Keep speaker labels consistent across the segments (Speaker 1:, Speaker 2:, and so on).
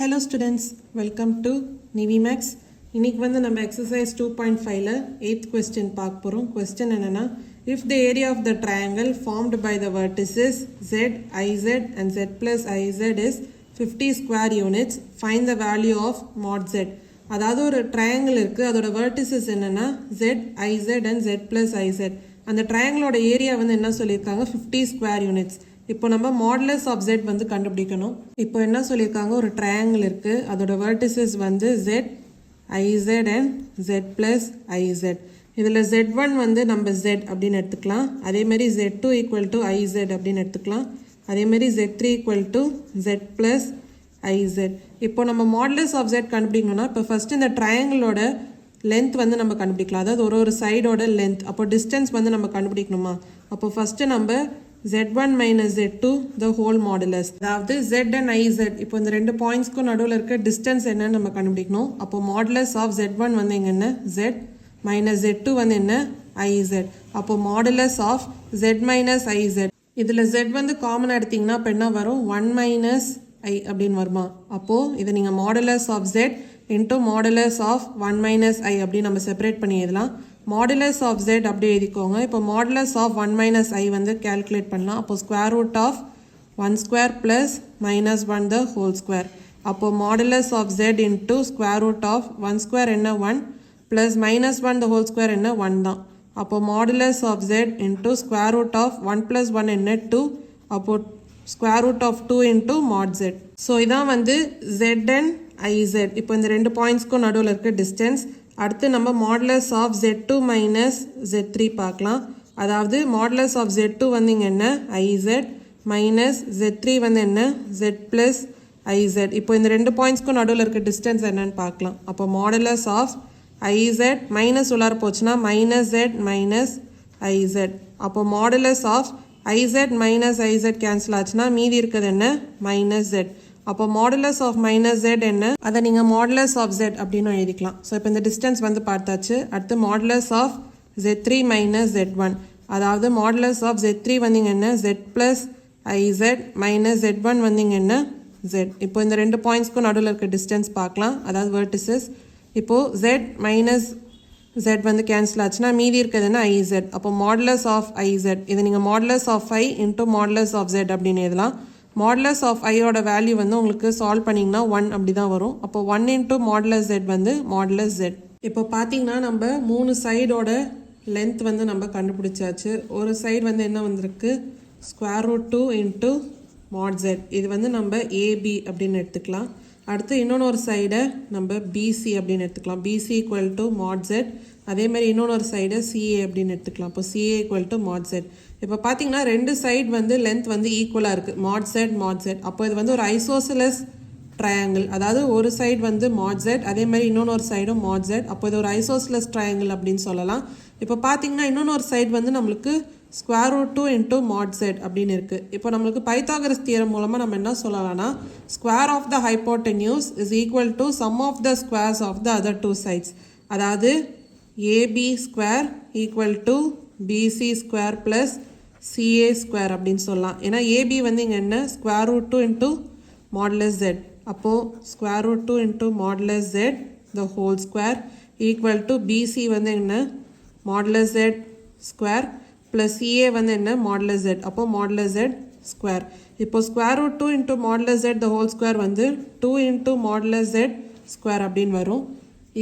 Speaker 1: Hello students, welcome to NiveMaths. இன்னைக்கு வந்து நம்ம exercise 2.5ல 8th question பார்க்க போறோம். Question என்னன்னா, if the area of the triangle formed by the vertices z, iz and z plus iz is 50 square units, find the value of mod z. அதாவது ஒரு triangle இருக்கு, அதோட vertices என்னன்னா z, iz and z plus iz. அந்த triangleோட area வந்து என்ன சொல்லியிருக்காங்க 50 square units. இப்போ நம்ம மாடுலஸ் ஆஃப் z வந்து கண்டுபிடிக்கணும். இப்போ என்ன சொல்லியிருக்காங்க, ஒரு ட்ரையாங்கிள் இருக்கு, அதோட வெர்டிசஸ் வந்து z, iz and z plus iz. இதில் z1 வந்து நம்ம z அப்படின்னு எடுத்துக்கலாம், அதேமாரி z2 ஈக்குவல் டு iz அப்படின்னு எடுத்துக்கலாம், அதேமாரி z3 equal to z plus iz. இப்போ நம்ம மாடுலஸ் ஆஃப் z கண்டுபிடிக்கணும்னா இப்போ ஃபர்ஸ்ட் இந்த ட்ரையாங்கிளோட லென்த் வந்து நம்ம கண்டுபிடிக்கலாம், அதாவது ஒரு சைடோட லென்த். அப்போ டிஸ்டன்ஸ் வந்து நம்ம கண்டுபிடிக்கணுமா, அப்போ ஃபர்ஸ்ட் நம்ம z1 minus z2 the whole modulus, அதாவது z and iz. இப்போ இந்த ரெண்டு பாயிண்ட்ஸ்க்கும் நடுவில் இருக்க டிஸ்டன்ஸ் என்னன்னு நம்ம கண்டுபிடிக்கணும். அப்போ மாடுலஸ் ஆஃப் z1 வந்து எங்க என்ன z minus z2 வந்து என்ன iz. அப்போ modulus of z minus iz. இதில் z வந்து காமன் எடுத்தீங்கன்னா இப்போ என்ன வரும் 1 minus I அப்படின்னு வருமா. அப்போ இதை நீங்கள் modulus of z into modulus of 1 minus I அப்படின்னு நம்ம செப்பரேட் பண்ணி எழுதலாம். மாடுலஸ் ஆஃப் z அப்படி எழுதிக்கோங்க. இப்போ மாடுலஸ் ஆஃப் 1 minus I வந்து கேல்குலேட் பண்ணலாம். அப்போ square root of 1 square plus minus 1 the whole square. அப்போ modulus of z into square root of 1 square என்ன 1 plus minus 1 the whole square என்ன 1 தான். அப்போ modulus of z into square root of 1 plus 1 என்ன 2. அப்போ square root of 2 into mod z. So இதான் வந்து z and iz. இப்போ இந்த ரெண்டு பாயிண்ட்ஸ்க்கும் நடுவில் இருக்க டிஸ்டன்ஸ். அடுத்து நம்ம modulus of z2 minus z3 பார்க்கலாம். அதாவது மாடுலஸ் ஆஃப் z2 வந்து இங்கே என்ன iz மைனஸ் z3 வந்து என்ன z ப்ளஸ் iz. இப்போ இந்த ரெண்டு பாயிண்ட்ஸ்க்கும் நடுவில் இருக்க டிஸ்டன்ஸ் என்னன்னு பார்க்கலாம். அப்போ மாடுலஸ் ஆஃப் iz மைனஸ் உள்ளார போச்சுன்னா மைனஸ் z மைனஸ் iz. அப்போ modulus of iz minus iz cancel ஆச்சுன்னா மீதி இருக்கிறது என்ன மைனஸ் z. அப்போ மாடுலஸ் ஆஃப் மைனஸ் z என்ன, அதை நீங்கள் மாடுலஸ் ஆஃப் z அப்படின்னு எழுதிக்கலாம். ஸோ இப்போ இந்த டிஸ்டன்ஸ் வந்து பார்த்தாச்சு. அடுத்து modulus of z3 minus z1, அதாவது மாடுலஸ் ஆஃப் z3 வந்தீங்க என்ன z plus iz minus z1 வந்தீங்க என்ன z. இப்போ இந்த ரெண்டு பாயிண்ட்ஸ்க்கும் நடுவில் இருக்க டிஸ்டன்ஸ் பார்க்கலாம், அதாவது வெர்டிசஸ். இப்போது z மைனஸ் z வந்து கேன்சல் ஆச்சுன்னா மீதி இருக்கிறது என்ன iz. அப்போ மாடுலஸ் ஆஃப் iz, இதை நீங்கள் modulus of I into modulus of z அப்படின்னு எழுதலாம். மாடுலஸ் ஆஃப் ஐயோட வேல்யூ வந்து உங்களுக்கு சால்வ் பண்ணிங்கன்னா 1 அப்படி தான் வரும். அப்போ 1 இன்ட்டு மாடுலஸ் z வந்து மாடுலஸ் z. இப்போ பார்த்தீங்கன்னா நம்ம 3 சைடோட லென்த் வந்து நம்ம கண்டுபிடிச்சாச்சு. ஒரு சைடு வந்து என்ன வந்திருக்கு square root 2 into mod z. இது வந்து நம்ம ஏபி அப்படின்னு எடுத்துக்கலாம். அடுத்து இன்னொன்று சைடை நம்ம பிசி அப்படின்னு எடுத்துக்கலாம், PC equal to mod z. அதேமாதிரி இன்னொன்று சைடை சிஏ அப்படின்னு எடுத்துக்கலாம். இப்போ CA equal to mod z. இப்போ பார்த்தீங்கன்னா ரெண்டு சைடு வந்து லென்த் வந்து ஈக்குவலாக இருக்குது, மாட் z. அப்போ இது வந்து ஒரு ஐசோசெலஸ் ட்ரையாங்கிள், அதாவது ஒரு சைடு வந்து மாட் z, அதேமாதிரி இன்னொன்று சைடும் மாட் z. அப்போ இது ஒரு ஐசோசெலஸ் ட்ரையாங்கிள் அப்படின்னு சொல்லலாம். இப்போ பார்த்தீங்கன்னா இன்னொன்று சைடு வந்து நம்மளுக்கு square root 2 into mod z அப்படின்னு இருக்குது. இப்போ நம்மளுக்கு பைத்தாகரஸ் தியரம் மூலமாக நம்ம என்ன சொல்லலாம்னா, square of the hypotenuse is equal to sum of the squares of the other two sides. அதாவது AB square equal to BC square plus CA square அப்படின்னு சொல்லலாம். ஏன்னா ஏபி வந்து இங்கே என்ன square root 2 into modulus z. அப்போது square root 2 into modulus z the whole square equal to BC வந்து என்ன modulus z square plus CA வந்து என்ன மாடுலஸ் z. அப்போது மாடுலஸ் z ஸ்கொயர். இப்போ square root 2 into modulus z the whole square வந்து 2 into modulus z square அப்படின்னு வரும்,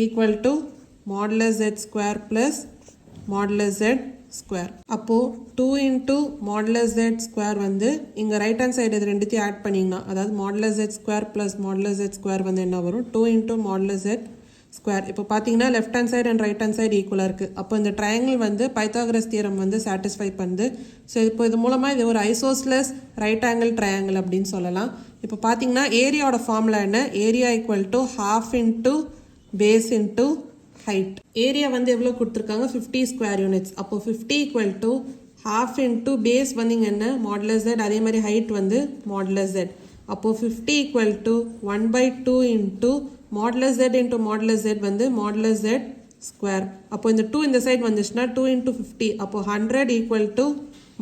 Speaker 1: equal to modulus z square plus modulus z square. அப்போது 2 into modulus z square வந்து இங்கே ரைட் ஹேண்ட் சைடு இது ரெண்டுத்தையும் add பண்ணிங்கன்னா, அதாவது modulus z square plus modulus z square வந்து என்ன வரும் 2 இன்ட்டு மாடுலஸ் z ஸ்கொயர். இப்போ பார்த்தீங்கன்னா left hand side and right hand side ஈக்குவலாக இருக்குது. அப்போ இந்த ட்ரையாங்கிள் வந்து பைத்தாகரஸ் தியரம் வந்து சாட்டிஸ்ஃபை பண்ணுது. ஸோ இப்போ இது மூலமாக இது ஒரு ஐசோஸ்லஸ் ரைட் ஆங்கிள் ட்ரையாங்கிள் அப்படின்னு சொல்லலாம். இப்போ பார்த்தீங்கன்னா ஏரியாவோட ஃபார்முலா என்ன, area equal to half into base into height. Area வந்து எவ்வளோ கொடுத்துருக்காங்க 50 ஸ்கொயர் யூனிட்ஸ். அப்போ 50 equal to half into base வந்து இங்கே என்ன மாடுலஸ் z, அதே மாதிரி ஹைட் வந்து மாடுலஸ் z. அப்போது 50 equal to 1/2 into modulus z into modulus z வந்து மாடுலஸ் z ஸ்கொயர். அப்போ இந்த 2 இந்த சைட் வந்துச்சுன்னா 2 இன்ட்டு 50, அப்போ 100 ஈக்குவல் டு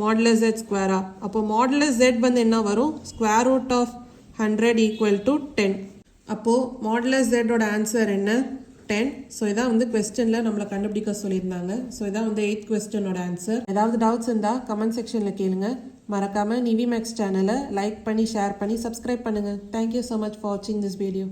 Speaker 1: மாடுலஸ் z ஸ்கொயரா. அப்போ மாடுலஸ் z வந்து என்ன வரும் square root of 100 equal to 10. அப்போது மாடுலஸ் ஜெட்டோட ஆன்சர் என்ன 10. ஸோ இதான் வந்து கொஸ்டினில் நம்மளை கண்டுபிடிக்க சொல்லியிருந்தாங்க. ஸோ இதான் வந்து 8th கொஸ்டினோட ஆன்சர். ஏதாவது டவுட்ஸ் இருந்தால் கமெண்ட் செக்ஷனில் கேளுங்க. மறக்காமல் NiveMaths சேனலை லைக் பண்ணி ஷேர் பண்ணி சப்ஸ்கிரைப் பண்ணுங்கள். தேங்க்யூ ஸோ மச் ஃபார் வாட்சிங் திஸ் வீடியோ.